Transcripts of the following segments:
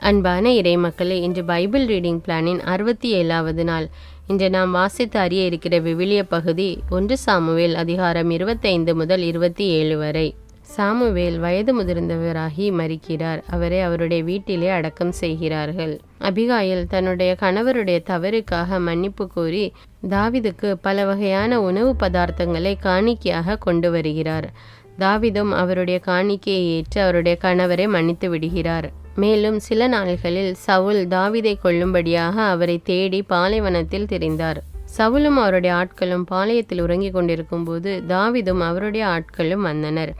அன்பான இறைமக்களே, இன்று Bible reading பிளானின் 67வது நாள். இன்று நாம் வாசித்து அறிய இருக்கிற விவிலிய பகுதி 1 சாமுவேல் அதிகாரம் 25 முதல் 27 வரை. சாமுவேல் வயது முதிர்ந்தவராகி மரிக்கிறார். அவரை அவருடைய வீட்டிலே அடக்கம் செய்கிறார்கள். அபிகாயில் தன்னுடைய கணவருடைய தவறுக்காக மன்னிப்பு கோரி தாவீதுக்கு பல வகையான உணவு பதார்த்தங்களை காணிக்கையாக கொண்டு வருகிறார். தாவீதும் அவருடைய காணிக்கையை ஏற்று அவருடைய கணவரை மன்னித்து விடுகிறார். மேலும் சில நாள்களில் சவுல் தாவீதை கொல்லும்படியாக அவரை தேடி பாலைவனத்தில் திரிந்தார். சவுலும் அவருடைய ஆட்களும் பாளையத்தில் உறங்கிக் கொண்டிருக்கும் போது தாவீதும் அவருடைய ஆட்களும் வந்தனர்.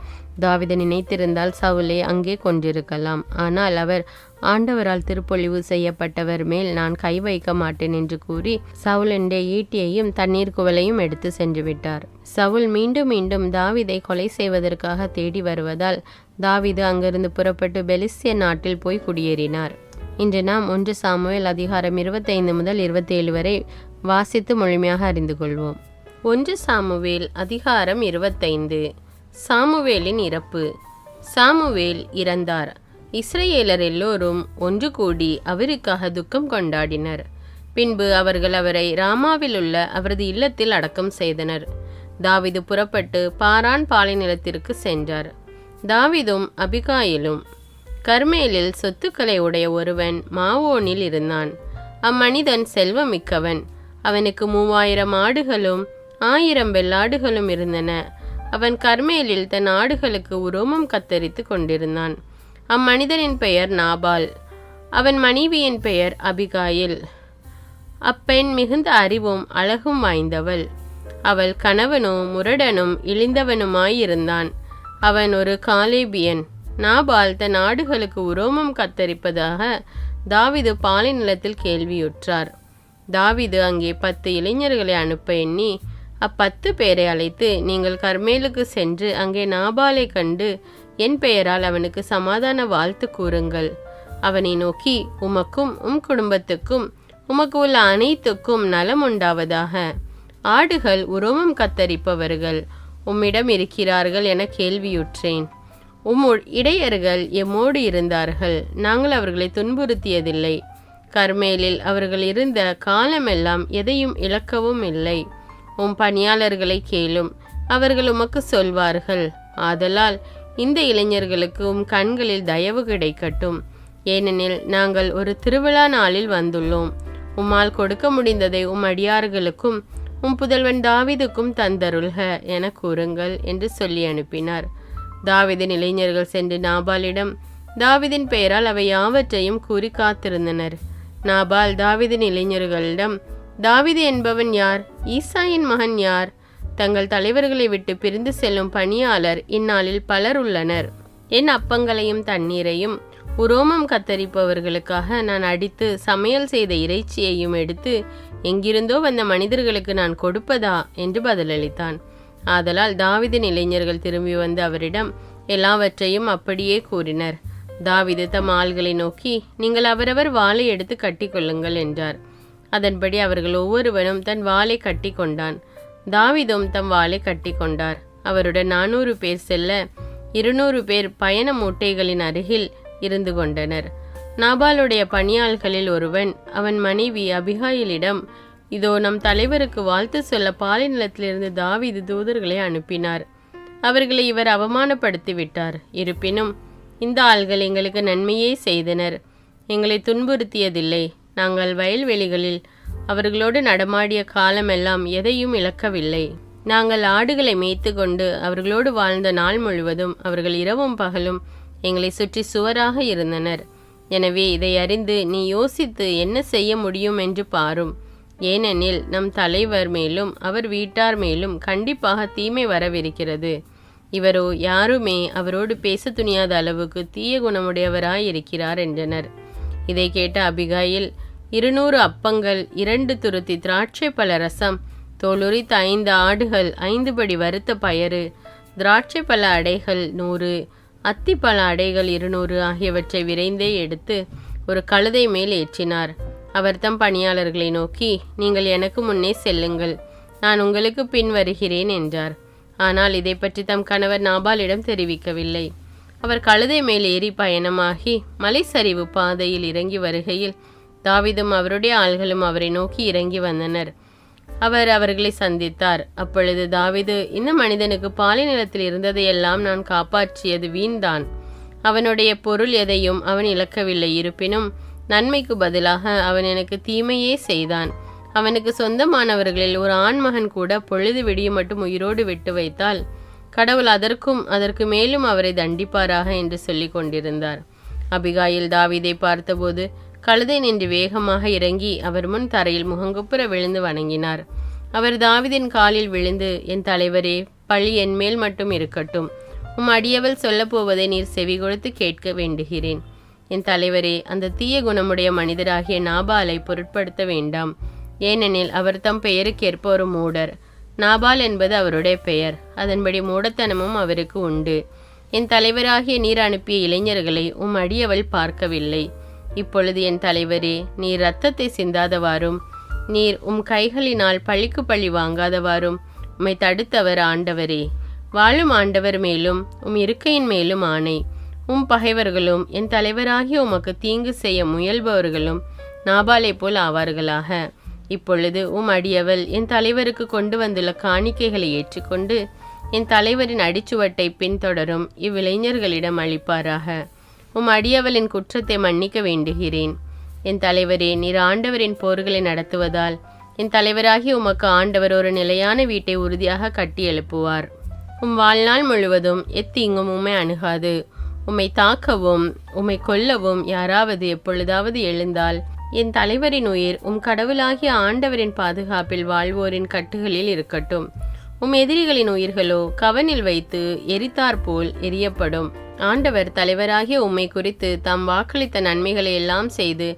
தாவீது நினைத்திருந்தால் சவுலை அங்கே கொன்றிருக்கலாம். ஆனால் அவர் ஆண்டவரால் திருப்பொழிவு செய்யப்பட்டவர் மேல் நான் கை வைக்க மாட்டேன் என்று கூறி சவுலுடைய ஈட்டியையும் தண்ணீர் குவளையும் எடுத்து சென்று விட்டார். சவுல் மீண்டும் மீண்டும் தாவீதை கொலை செய்வதற்காக தேடி வருவதால் தாவீது அங்கிருந்து புறப்பட்டு பெலிஸ்திய நாட்டில் போய் குடியேறினார். இன்று நாம் 1 சாமுவேல் அதிகாரம் 25 முதல் 27 வரை வாசித்து முழுமையாக அறிந்து கொள்வோம். 1 சாமுவேல் அதிகாரம் 25. சாமுவேலின் இறப்பு. சாமுவேல் இறந்தார். இஸ்ரவேலர் எல்லோரும் ஒன்று கூடி அவருக்காக துக்கம் கொண்டாடினர். பின்பு அவர்கள் அவரை ராமாவில் உள்ள அவரது இல்லத்தில் அடக்கம் செய்தனர். தாவீது புறப்பட்டு பாரான் பாலைநிலத்திற்கு சென்றார். தாவீதும் அபிகாயிலும். கர்மேலில் சொத்துக்களை உடைய ஒருவன் மாவோனில் இருந்தான். அம்மனிதன் செல்வமிக்கவன். அவனுக்கு 3000 ஆடுகளும் 1000 வெள்ளாடுகளும் இருந்தன. அவன் கர்மேலில் தன் ஆடுகளுக்கு உரோமம் கத்தரித்து கொண்டிருந்தான். அம்மனிதனின் பெயர் நாபால். அவன் மனைவியின் பெயர் அபிகாயில். அப்பெண் மிகுந்த அறிவும் அழகும் வாய்ந்தவள். அவள் கணவனும் முரடனும் இழிந்தவனுமாயிருந்தான். அவன் ஒரு காலேபியன். நாபால் தன் ஆடுகளுக்கு உரோமம் கத்தரிப்பதாக தாவீது பாலை நிலத்தில் கேள்வியுற்றார். தாவீது அங்கே 10 இளைஞர்களை அனுப்ப எண்ணி 10 பேரை அழைத்து, நீங்கள் கர்மேலுக்கு சென்று அங்கே நாபாலை கண்டு என் பெயரால் அவனுக்கு சமாதான வாழ்த்து கூறுங்கள். அவனை நோக்கி, உமக்கும் உம் குடும்பத்துக்கும் உமக்கு உள்ள அனைத்துக்கும் நலம் உண்டாவதாக. ஆடுகள் உரோமம் கத்தரிப்பவர்கள் உம்மிடம் இருக்கிறார்கள் என கேள்வியுற்றேன். இடையர்கள் எம்மோடு இருந்தார்கள். நாங்கள் அவர்களை துன்புறுத்தியதில்லை. கர்மேலில் அவர்கள் இருந்த காலமெல்லாம் எதையும் இழக்கவும் இல்லை. உம் பணியாளர்களை கேளும், அவர்கள் உமக்கு சொல்வார்கள். ஆதலால் இந்த இளைஞர்களுக்கு உம் கண்களில் தயவு கிடைக்கட்டும். ஏனெனில் நாங்கள் ஒரு திருவிழா நாளில் வந்துள்ளோம். உம்மால் கொடுக்க முடிந்ததை உம் அடியார்களுக்கும் உம் புதல்வன் தாவீதுக்கும் தந்தருள்க என கூறுங்கள் என்று சொல்லி அனுப்பினார். தாவீதின் இளைஞர்கள் சென்று நாபாலிடம் தாவீதின் பெயரால் அவை யாவற்றையும் கூறி காத்திருந்தனர். நாபால் தாவீதின் இளைஞர்களிடம், தாவீது என்பவன் யார்? ஈசாயின் மகன் யார்? தங்கள் தலைவர்களை விட்டு பிரிந்து செல்லும் பணியாளர் இந்நாளில் பலர் உள்ளனர். என் அப்பங்களையும் தண்ணீரையும் உரோமம் கத்தரிப்பவர்களுக்காக நான் அடித்து சமையல் செய்த இறைச்சியையும் எடுத்து எங்கிருந்தோ வந்த மனிதர்களுக்கு நான் கொடுப்பதா என்று பதிலளித்தான். ஆதலால் தாவீதின் இளைஞர்கள் திரும்பி வந்து அவரிடம் எல்லாவற்றையும் அப்படியே கூறினர். தாவீது தம் ஆள்களை நோக்கி, நீங்கள் அவரவர் வாளை எடுத்து கட்டி கொள்ளுங்கள் என்றார். அதன்படி அவர்கள் ஒவ்வொருவனும் தன் வாளை கட்டி கொண்டான். தாவீதும் தம் வாளை கட்டி கொண்டார். அவருடன் 400 பேர் செல்ல 200 பேர் பயண மூட்டைகளின் அருகில் இருந்து கொண்டனர். நாபாலுடைய பணியாள்களில் ஒருவன் அவன் மனைவி அபிகாயிலிடம், இதோ நம் தலைவருக்கு வாழ்த்து சொல்ல பாலை நிலத்திலிருந்து தாவீது தூதர்களை அனுப்பினார். அவர்களை இவர் அவமானப்படுத்தி விட்டார். இருப்பினும் இந்த ஆள்கள் எங்களுக்கு நன்மையே செய்தனர். எங்களை துன்புறுத்தியதில்லை. நாங்கள் வயல்வெளிகளில் அவர்களோடு நடமாடிய காலமெல்லாம் எதையும் இழக்கவில்லை. நாங்கள் ஆடுகளை மேய்த்து கொண்டு அவர்களோடு வாழ்ந்த நாள் முழுவதும் அவர்கள் இரவும் பகலும் எங்களை சுற்றி சுவராக இருந்தனர். எனவே இதை அறிந்து நீ யோசித்து என்ன செய்ய முடியும் என்று பாரும். ஏனெனில் நம் தலைவர் மேலும் அவர் வீட்டார் மேலும் கண்டிப்பாக தீமை வரவிருக்கிறது. இவரோ யாருமே அவரோடு பேச துணியாத அளவுக்கு தீய குணமுடையவராயிருக்கிறார் என்றனர். இதை கேட்ட அபிகாயில் 200 அப்பங்கள், 2 துருத்தி திராட்சை பழ ரசம், தோலுரித்த 5 ஆடுகள், 5 படி வறுத்த பயறு, திராட்சை பழ அடைகள் 100, அத்திப்பழ அடைகள் 200 ஆகியவற்றை விரைந்தே எடுத்து ஒரு கழுதை மேல் ஏற்றினார். அவர் தம் பணியாளர்களை நோக்கி, நீங்கள் எனக்கு முன்னே செல்லுங்கள், நான் உங்களுக்கு பின் வருகிறேன் என்றார். ஆனால் இதை பற்றி தம் கணவர் நாபாலிடம் தெரிவிக்கவில்லை. அவர் கழுதை மேல் ஏறி பயணமாகி மலை சரிவு பாதையில் இறங்கி வருகையில் தாவீதும் அவருடைய ஆள்களும் அவரை நோக்கி இறங்கி வந்தனர். அவர் அவர்களை சந்தித்தார். அப்பொழுது தாவீது, இந்த மனிதனுக்கு பாலை நிலத்தில் இருந்ததையெல்லாம் நான் காப்பாற்றியது வீண்தான். அவனுடைய பொருள் எதையும் அவன் இழக்கவில்லை. இருப்பினும் நன்மைக்கு பதிலாக அவன் எனக்கு தீமையே செய்தான். அவனுக்கு சொந்தமானவர்களில் ஒரு ஆண்மகன் கூட பொழுது விடியும் மட்டும் உயிரோடு விட்டு வைத்தால் கடவுள் அதற்கு மேலும் அவரை தண்டிப்பாராக என்று சொல்லி கொண்டிருந்தார். அபிகாயில் தாவீதை பார்த்தபோது கழுதை நின்று வேகமாக இறங்கி அவர் முன் தரையில் முகங்குப்புற விழுந்து வணங்கினார். அவர் தாவீதின் காலில் விழுந்து, என் தலைவரே, பழி என் மேல் மட்டும் இருக்கட்டும். அடியவள் சொல்லப்போவதை நீர் செவி கொடுத்து கேட்க வேண்டுகிறேன். என் தலைவரே, அந்த தீய குணமுடைய மனிதராகிய நாபாலை பொருட்படுத்த வேண்டாம். ஏனெனில் அவர் தம் பெயருக்கேற்ப ஒரு மூடர். நாபால் என்பது அவருடைய பெயர். அதன்படி மூடத்தனமும் அவருக்கு உண்டு. என் தலைவராகிய நீர் அனுப்பிய இளைஞர்களை அடியவள் பார்க்கவில்லை. இப்பொழுது என் தலைவரே, நீர் இரத்தத்தை சிந்தாதவாறும் நீர் கைகளினால் பழிக்கு பழி வாங்காதவாறும் உம்மை தடுத்தவர் ஆண்டவரே. வாழும் ஆண்டவர் மேலும் இருக்கையின் மேலும் ஆணை. பகைவர்களும் என் தலைவராகிய உமக்கு தீங்கு செய்ய முயல்பவர்களும் நாபாலை போல் ஆவார்களாக. இப்பொழுது அடியவள் என் தலைவருக்கு கொண்டு வந்துள்ள காணிக்கைகளை ஏற்றுக்கொண்டு என் தலைவரின் அடிச்சுவட்டை பின்தொடரும் இவ்விளைஞர்களிடம் அளிப்பாராக. அடியவளின் குற்றத்தை மன்னிக்க வேண்டுகிறேன். என் தலைவரே, நீர் ஆண்டவரின் போர்களை நடத்துவதால் என் தலைவராகி உமக்கு ஆண்டவர் ஒரு நிலையான வீட்டை உறுதியாக கட்டி எழுப்புவார். வாழ்நாள் முழுவதும் எத்தீங்கும் உம்மை அணுகாது. உம்மை தாக்கவும் கொல்லவும் யாராவது எப்பொழுதாவது எழுந்தால் என் தலைவரின் உயிர் கடவுளாகிய ஆண்டவரின் பாதுகாப்பில் வாழ்வோரின் கட்டுகளில் இருக்கட்டும். எதிரிகளின் உயிர்களோ கவனில் வைத்து எரித்தாற்போல் எரியப்படும். ஆண்டவர் தலைவராகிய உம்மை குறித்து தாம் வாக்களித்த நன்மைகளை எல்லாம் செய்து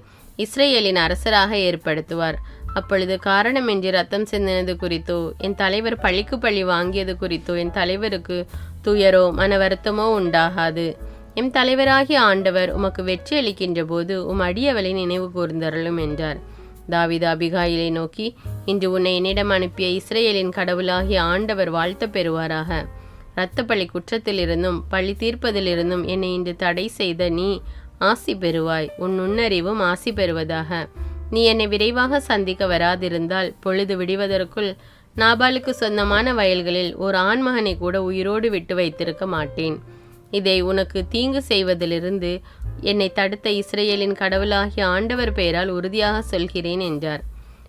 இஸ்ரேலின் அரசராக ஏற்படுத்துவார். அப்பொழுது காரணமின்றி ரத்தம் சிந்தினது குறித்தோ என் தலைவர் பழிக்கு பழி வாங்கியது குறித்தோ என் தலைவருக்கு துயரோ மன வருத்தமோ உண்டாகாது. எம் தலைவராகிய ஆண்டவர் உமக்கு வெற்றி அளிக்கின்ற போது அடியவளை நினைவு கூர்ந்தருளும் என்றார். தாவீது அபிகாயிலை நோக்கி, இன்று உன்னை என்னிடம் அனுப்பிய இஸ்ரேலின் கடவுளாகிய ஆண்டவர் வாழ்த்த பெறுவாராக. இரத்த பழி குற்றத்திலிருந்தும் பழி தீர்ப்பதிலிருந்தும் என்னை இன்று தடை செய்த நீ ஆசி பெறுவாய். உன் நுண்ணறிவும் ஆசி பெறுவதாக. நீ என்னை விரைவாக சந்திக்க வராதிருந்தால் பொழுது விடுவதற்குள் நாபாலுக்கு சொந்தமான வயல்களில் ஒரு ஆண்மகனை கூட உயிரோடு விட்டு வைத்திருக்க மாட்டேன். இதை உனக்கு தீங்கு செய்வதிலிருந்து என்னை தடுத்த இஸ்ரேலின் கடவுளாகிய ஆண்டவர் பெயரால் உறுதியாக சொல்கிறேன் என்றார்.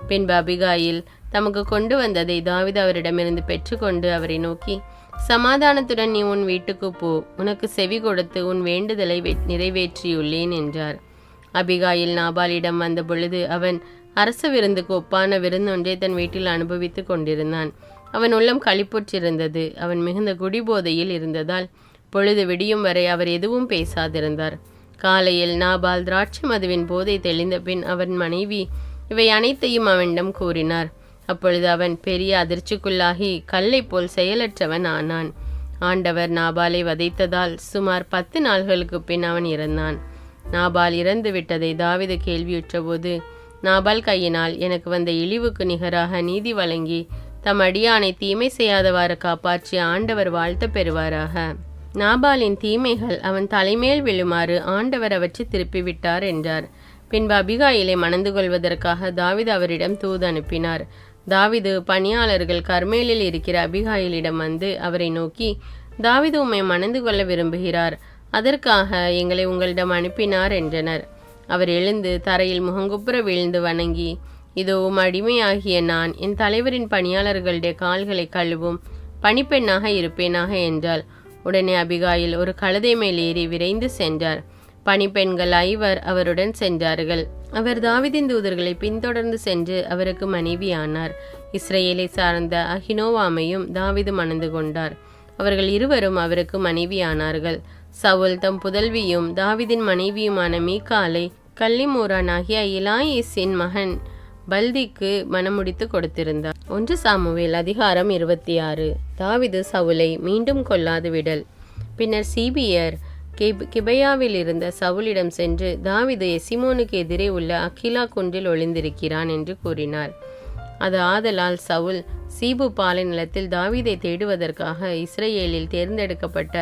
பின்பு அபிகாயில் தமக்கு கொண்டு வந்ததை தாவீது அவரிடமிருந்து பெற்றுக்கொண்டு அவரை நோக்கி, சமாதானத்துடன் நீ உன் வீட்டுக்கு போ. உனக்கு செவி கொடுத்து உன் வேண்டுதலை நிறைவேற்றியுள்ளேன் என்றார். அபிகாயில் நாபாலிடம் வந்த பொழுது அவன் அரச விருந்துக்கு ஒப்பான விருந்தொன்றை தன் வீட்டில் அனுபவித்து கொண்டிருந்தான். அவன் உள்ளம் களிப்புற்றிருந்தது. அவன் மிகுந்த குடிபோதையில் இருந்ததால் பொழுது விடியும் வரை அவர் எதுவும் பேசாதிருந்தார். காலையில் நாபால் திராட்சை மதுவின் போதை தெளிந்த பின் அவன் மனைவி இவை அனைத்தையும் அவனிடம் கூறினார். அப்பொழுது அவன் பெரிய அதிர்ச்சிக்குள்ளாகி கல்லை போல் செயலற்றவன் ஆனான். ஆண்டவர் நாபாலை வதைத்ததால் சுமார் 10 நாள்களுக்கு பின் அவன் இறந்தான். நாபால் இறந்து விட்டதை தாவீது கேள்வியுற்ற போது, நாபால் கையினால் எனக்கு வந்த இழிவுக்கு நிகராக நீதி வழங்கி தம் அடியானை தீமை செய்யாதவாறு காப்பாற்றி ஆண்டவர் வாழ்த்த பெறுவாராக. நாபாலின் தீமைகள் அவன் தலைமேல் விழுமாறு ஆண்டவர் அவற்றை திருப்பிவிட்டார் என்றார். பின்பு அபிகாயிலை மணந்து கொள்வதற்காக தாவீது அவரிடம் தூது அனுப்பினார். தாவீது பணியாளர்கள் கர்மேலில் இருக்கிற அபிகாயிலிடம் வந்து அவரை நோக்கி, தாவீது உம்மை மணந்து கொள்ள விரும்புகிறார், அதற்காக எங்களை உங்களிடம் அனுப்பினார் என்றனர். அவர் எழுந்து தரையில் முகங்குப்புற வீழ்ந்து வணங்கி, இதோ அடிமையாகிய நான் என் தலைவரின் பணியாளர்களுடைய கால்களை கழுவும் பணிப்பெண்ணாக இருப்பேனாக என்றாள். உடனே அபிகாயில் ஒரு கழுதை மேல் ஏறி விரைந்து சென்றார். பணிப்பெண்கள் 5 அவருடன் சென்றார்கள். அவர் தாவீதின் தூதர்களை பின்தொடர்ந்து சென்று அவருக்கு மனைவியானார். இஸ்ரேலை சார்ந்த அகினோவாமையும் தாவீது மணந்து கொண்டார். அவர்கள் இருவரும் அவருக்கு மனைவியானார்கள். சவுல் தம் புதல்வியும் தாவீதின் மனைவியுமான மீகாலை கல்லிமூரானாகிய இலாயிசின் மகன் பல்திக்கு மணமுடித்து கொடுத்திருந்தார். 1 சாமுவேல் அதிகாரம் 26. தாவீது சவுலை மீண்டும் கொல்லாது விடல். பின்னர் சீபியர் கிபையாவில் இருந்த சவுலிடம் சென்று, தாவீது எசிமோனுக்கு எதிரே உள்ள அக்கிலா குன்றில் ஒளிந்திருக்கிறான் என்று கூறினார். அது ஆதலால் சவுல் சீபு பாலை நிலத்தில் தாவீதை தேடுவதற்காக இஸ்ரேலில் தேர்ந்தெடுக்கப்பட்ட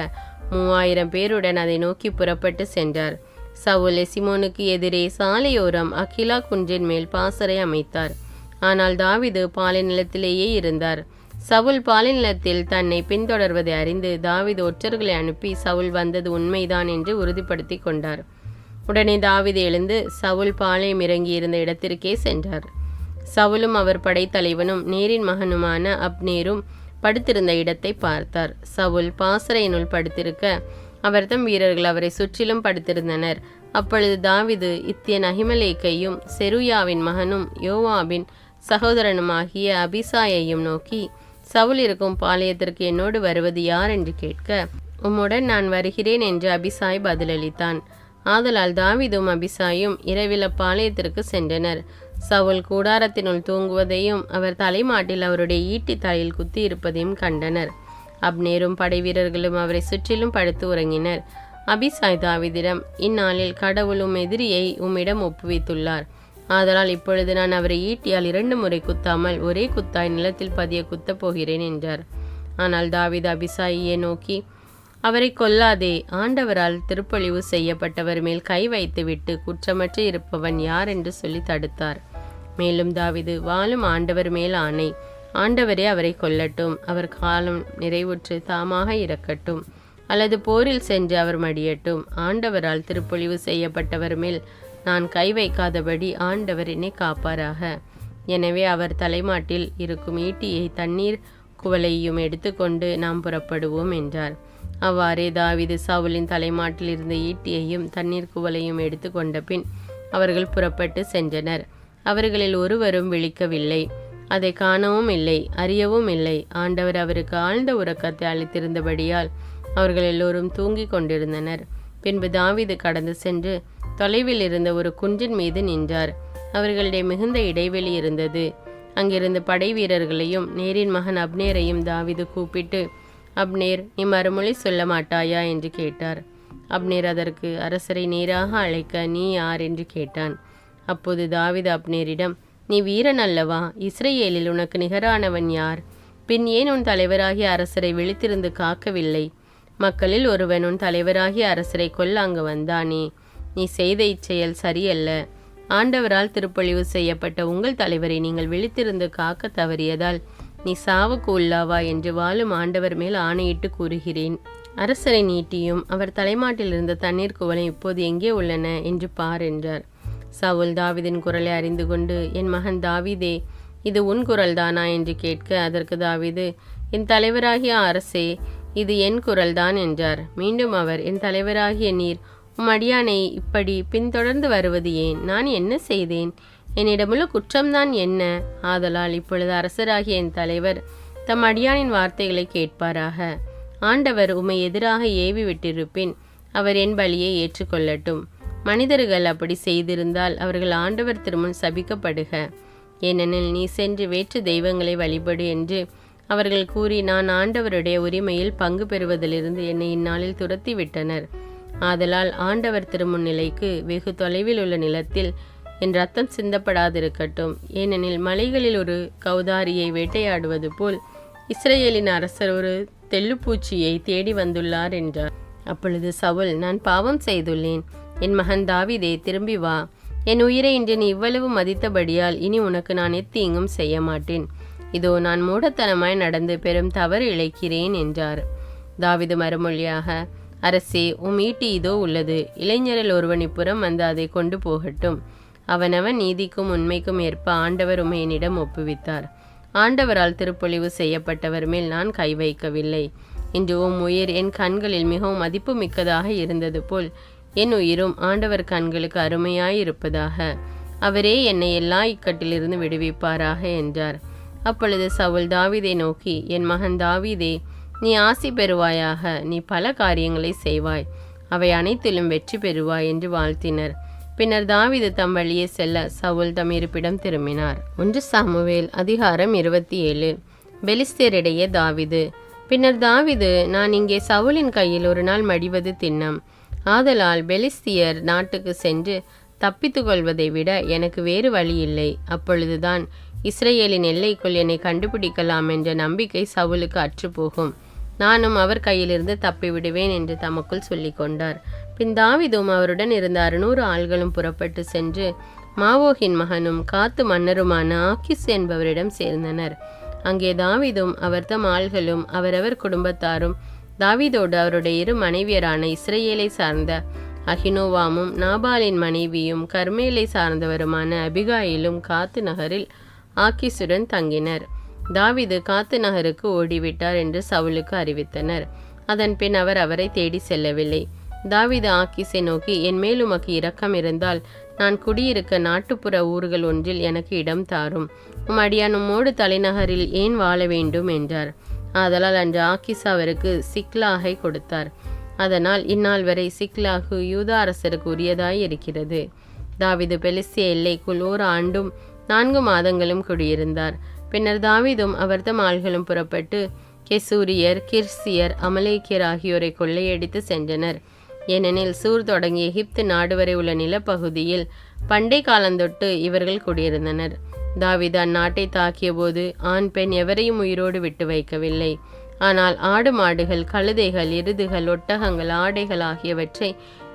3000 பேருடன் அதை நோக்கி புறப்பட்டு சென்றார். சவுல் எசிமோனுக்கு எதிரே சாலையோரம் அகிலா குன்றின் மேல் பாசறை அமைத்தார். ஆனால் தாவீது பாலை நிலத்திலேயே இருந்தார். சவுல் பாலை நிலத்தில் தன்னை பின்தொடர்வதை அறிந்து தாவீது ஒற்றர்களை அனுப்பி சவுல் வந்தது உண்மைதான் என்று உறுதிப்படுத்தி கொண்டார். உடனே தாவீது எழுந்து சவுல் பாளையம் இறங்கி இருந்த இடத்திற்கே சென்றார். சவுலும் அவர் படைத்தலைவனும் நேரின் மகனுமான அப்னேரும் படுத்திருந்த இடத்தை பார்த்தார். சவுல் பாசறையினுள் படுத்திருக்க அவர் தம் வீரர்கள் அவரை சுற்றிலும் படுத்திருந்தனர். அப்பொழுது தாவீது இத்தியன் அகிமெலேக்கையும் செருயாவின் மகனும் யோவாபின் சகோதரனுமாகிய அபிசாயையும் நோக்கி, சவுல் இருக்கும் பாளையத்திற்கு என்னோடு வருவது யார் என்று கேட்க, உம்முடன் நான் வருகிறேன் என்று அபிசாய் பதிலளித்தான். ஆதலால் தாவீதும் அபிசாயும் இரவில் அப்பாளையத்திற்கு சென்றனர். சவுல் கூடாரத்தினுள் தூங்குவதையும் அவர் தலைமாட்டில் அவருடைய ஈட்டி தலையில் குத்தி இருப்பதையும் கண்டனர். அப்னேரும் படை வீரர்களும் அவரை சுற்றிலும் படுத்து உறங்கினர். அபிசாய் தாவீதிடம், இந்நாளில் கடவுள் எதிரியை உம்மிடம் ஒப்புவித்துள்ளார். ஆதலால் இப்பொழுது நான் அவரை ஈட்டியால் 2 முறை குத்தாமல் ஒரே குத்தாய் நிலத்தில் பதிய குத்தப் போகிறேன் என்றார். ஆனால் தாவீது அபிசாயை நோக்கி, அவரை கொல்லாதே, ஆண்டவரால் திருப்பொழிவு செய்யப்பட்டவர் மேல் கை வைத்துவிட்டு குற்றமற்று இருப்பவன் யார் என்று சொல்லி தடுத்தார். மேலும் தாவீது, வாழும் ஆண்டவர் மேல் ஆணை, ஆண்டவரே அவரை கொல்லட்டும், அவர் காலம் நிறைவுற்று தாமாக இறக்கட்டும், அல்லது போரில் சென்று அவர் மடியட்டும், ஆண்டவரால் திருப்பொழிவு செய்யப்பட்டவர் மேல் நான் கை வைக்காதபடி ஆண்டவர் என்னை காப்பாராக. எனவே அவர் தலைமாட்டில் இருக்கும் ஈட்டியை தண்ணீர் குவளையும் எடுத்துக்கொண்டு நாம் புறப்படுவோம் என்றார். அவ்வாறே தாவீது சவுலின் தலைமாட்டில் இருந்த ஈட்டியையும் தண்ணீர் குவளையும் எடுத்து கொண்ட பின் அவர்கள் புறப்பட்டு சென்றனர். அவர்களில் ஒருவரும் விழிக்கவில்லை, அதை காணவும் இல்லை, அறியவும் இல்லை. ஆண்டவர் அவருக்கு ஆழ்ந்த உறக்கத்தை அளித்திருந்தபடியால் அவர்கள் எல்லோரும் தூங்கி கொண்டிருந்தனர். பின்பு தாவீது கடந்து சென்று தொலைவில் இருந்த ஒரு குன்றின் மீது நின்றார். அவர்களிடையே மிகுந்த இடைவெளி இருந்தது. அங்கிருந்து படை வீரர்களையும் நேரின் மகன் அப்னேரையும் தாவீது கூப்பிட்டு, அப்னேர், நீ மறுமொழி சொல்ல மாட்டாயா என்று கேட்டார். அப்னேர் அதற்கு, அரசரை நேராக அழைக்க நீ யார் என்று கேட்டான். அப்போது தாவீது அப்னேரிடம், நீ வீரன் அல்லவா? இஸ்ரேலில் உனக்கு நிகரானவன் யார்? பின் ஏன் உன் தலைவராகிய அரசரை விழித்திருந்து காக்கவில்லை? மக்களில் ஒருவன் உன் தலைவராகிய அரசரை கொல்ல அங்கு வந்தானே. நீ செய்த இச்செயல் சரியல்ல. ஆண்டவரால் திருப்பொழிவு செய்யப்பட்ட உங்கள் தலைவரை நீங்கள் விழித்திருந்து காக்க தவறியதால் நீ சாவுக்கு உள்ளாவா என்று வாழும் ஆண்டவர் மேல் ஆணையிட்டு கூறுகிறேன். அரசரை நீட்டியும் அவர் தலைமாட்டில் இருந்த தண்ணீர் குவளை இப்போது எங்கே உள்ளன என்று பார் என்றார். சவுல் தாவீதின் குரலை அறிந்து கொண்டு, என் மகன் தாவீதே, இது உன் குரல்தானா என்று கேட்க, அதற்கு தாவீது, என் தலைவராகிய அரசே, இது என் குரல்தான் என்றார். மீண்டும் அவர், என் தலைவராகிய நீர் உம் அடியானை இப்படி பின்தொடர்ந்து வருவது ஏன்? நான் என்ன செய்தேன்? என்னிடமுள்ள குற்றம்தான் என்ன? ஆதலால் இப்பொழுது அரசராகிய என் தலைவர் தம் அடியானின் வார்த்தைகளை கேட்பாராக. ஆண்டவர் உம்மை எதிராக ஏவி விட்டிருப்பின் அவர் என் பலியை ஏற்றுக்கொள்ளட்டும். மனிதர்கள் அப்படி செய்திருந்தால் அவர்கள் ஆண்டவர் திருமுன் சபிக்கப்படுக. ஏனெனில் நீ சென்று வேற்று தெய்வங்களை வழிபடு என்று அவர்கள் கூறி நான் ஆண்டவருடைய உரிமையில் பங்கு பெறுவதிலிருந்து என்னை இந்நாளில் துரத்தி விட்டனர். ஆதலால் ஆண்டவர் திருமுன்னிலைக்கு வெகு தொலைவில் உள்ள நிலத்தில் என் ரத்தம் சிந்தப்படாதிருக்கட்டும். ஏனெனில் மலைகளில் ஒரு கௌதாரியை வேட்டையாடுவது போல் இஸ்ரேலின் அரசர் ஒரு தெள்ளுப்பூச்சியை தேடி வந்துள்ளார் என்றார். அப்பொழுது சவுல், நான் பாவம் செய்துள்ளேன். என் மகன் தாவீதே, திரும்பி வா. என் உயிரை இன்று நீ இவ்வளவு மதித்தபடியால் இனி உனக்கு நான் எத்தீங்கும் செய்ய மாட்டேன். இதோ நான் மூடத்தனமாய் நடந்து பெரும் தவறு இழைக்கிறேன் என்றார். தாவீது மறுமொழியாக, அரசே, உம் ஈட்டி இதோ உள்ளது. இளைஞரில் ஒருவன் இப்புறம் வந்து அதை கொண்டு போகட்டும். அவனவன் நீதிக்கும் உண்மைக்கும் ஏற்ப ஆண்டவர் உம்மை என்னிடம் ஒப்புவித்தார். ஆண்டவரால் திருப்பொழிவு செய்யப்பட்டவர் மேல் நான் கை வைக்கவில்லை. இன்று உம் உயிர் என் கண்களில் மிகவும் மதிப்பு மிக்கதாக இருந்தது போல் என் உயிரும் ஆண்டவர் கண்களுக்கு அருமையாயிருப்பதாக. அவரே என்னை எல்லா இக்கட்டிலிருந்து விடுவிப்பாராக என்றார். அப்பொழுது சவுல் தாவீதை நோக்கி, என் மகன் தாவீதே, நீ ஆசி பெறுவாயாக. நீ பல காரியங்களை செய்வாய், அவை அனைத்திலும் வெற்றி பெறுவாய் என்று வாழ்த்தினர். பின்னர் தாவீது தம் வழியே செல்ல சவுல் தம் இருப்பிடம் திரும்பினார். 1 சாமுவேல் அதிகாரம் 27. பெலிஸ்தரிடையே தாவீது. பின்னர் தாவீது, நான் இங்கே சவுலின் கையில் ஒரு நாள் மடிவது திண்ணம். ஆதலால் பெலிஸ்தியர் நாட்டுக்கு சென்று தப்பித்து கொள்வதை விட எனக்கு வேறு வழி இல்லை. அப்பொழுதுதான் இஸ்ரேலின் எல்லைக்குள் என்னை கண்டுபிடிக்கலாம் என்ற நம்பிக்கை சவுலுக்கு அற்றுப்போகும். நானும் அவர் கையிலிருந்து தப்பிவிடுவேன் என்று தமக்குள் சொல்லி கொண்டார். பின் தாவீதும் அவருடன் இருந்த 600 ஆள்களும் புறப்பட்டு சென்று மாவோகின் மகனும் காத்து மன்னருமான ஆக்கீஸ் என்பவரிடம் சேர்ந்தனர். அங்கே தாவீதும் அவர் தம் ஆள்களும் அவரவர் குடும்பத்தாரும் தாவீதோடு அவருடைய 2 மனைவியரான இஸ்ரேலை சார்ந்த அகினோவாமும் நாபாலின் மனைவியும் கர்மேலை சார்ந்தவருமான அபிகாயிலும் காத்து நகரில் ஆக்கீசுடன் தங்கினர். தாவீது காத்து நகருக்கு ஓடிவிட்டார் என்று சவுலுக்கு அறிவித்தனர். அதன் பின் அவர் அவரை தேடி செல்லவில்லை. தாவீது ஆக்கீஸை நோக்கி, என் மேல் உமக்கு இரக்கம் இருந்தால் நான் குடியிருக்க நாட்டுப்புற ஊர்கள் ஒன்றில் எனக்கு இடம் தாரும். அடியான் உம்மோடு தலைநகரில் ஏன் வாழ வேண்டும் என்றார். ஆதலால் அன்று ஆக்கீஸ் அவருக்கு சிக்லாகை கொடுத்தார். அதனால் இந்நாள் வரை சிக்லாகு யூதா அரசருக்கு உரியதாய் இருக்கிறது. தாவீது பெலிஸ்திய எல்லைக்குள் 1 ஆண்டும் 4 மாதங்களும் குடியிருந்தார். பின்னர் தாவீதும் அவர் தம் ஆள்களும் புறப்பட்டு கெசூரியர், கிர்சியர், அமலேக்கியர் ஆகியோரை கொள்ளையடித்து சென்றனர். ஏனெனில் சூர் தொடங்கி எகிப்து நாடு வரை உள்ள நிலப்பகுதியில் பண்டை காலந்தொட்டு இவர்கள் குடியிருந்தனர். தாவீது அந்நாட்டை தாக்கிய போது ஆண் பெண் எவரையும் உயிரோடு விட்டு வைக்கவில்லை. ஆனால் ஆடு மாடுகள், கழுதைகள், எருதுகள், ஒட்டகங்கள், ஆடைகள் ஆகியவற்றை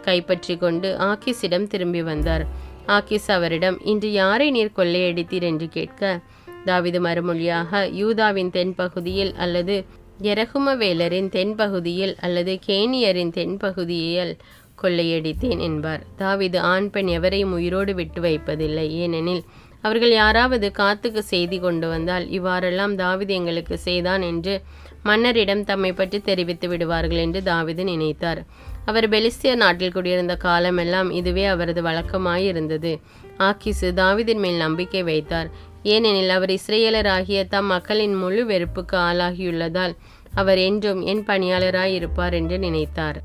கைப்பற்றி கொண்டு ஆக்கீஸிடம் திரும்பி வந்தார். ஆக்கீஸ் அவரிடம், இன்று யாரை நீர் கொள்ளையடித்தீர் என்று கேட்க, தாவீது மறுமொழியாக, யூதாவின் தென்பகுதியில் அல்லது எரகுமவேலரின் தென்பகுதியில் அல்லது கேனியரின் தென்பகுதியில் கொள்ளையடித்தேன் என்பார். தாவீது ஆண் பெண் எவரையும் உயிரோடு விட்டு வைப்பதில்லை. ஏனெனில் அவர்கள் யாராவது காத்துக்கு செய்தி கொண்டு வந்தால், இவ்வாறெல்லாம் தாவீது எங்களுக்கு செய்தான் என்று மன்னரிடம் தம்மை பற்றி தெரிவித்து விடுவார்கள் என்று தாவீது நினைத்தார். அவர் பெலிஸ்திய நாட்டில் குடியிருந்த காலமெல்லாம் இதுவே அவரது வழக்கமாயிருந்தது. ஆக்கீசு தாவீதின் மேல் நம்பிக்கை வைத்தார். ஏனெனில் அவர் இஸ்ரேலராகிய தம் மக்களின் முழு வெறுப்புக்கு ஆளாகியுள்ளதால் அவர் என்றும் என் பணியாளராய் இருப்பார் என்று நினைத்தார்.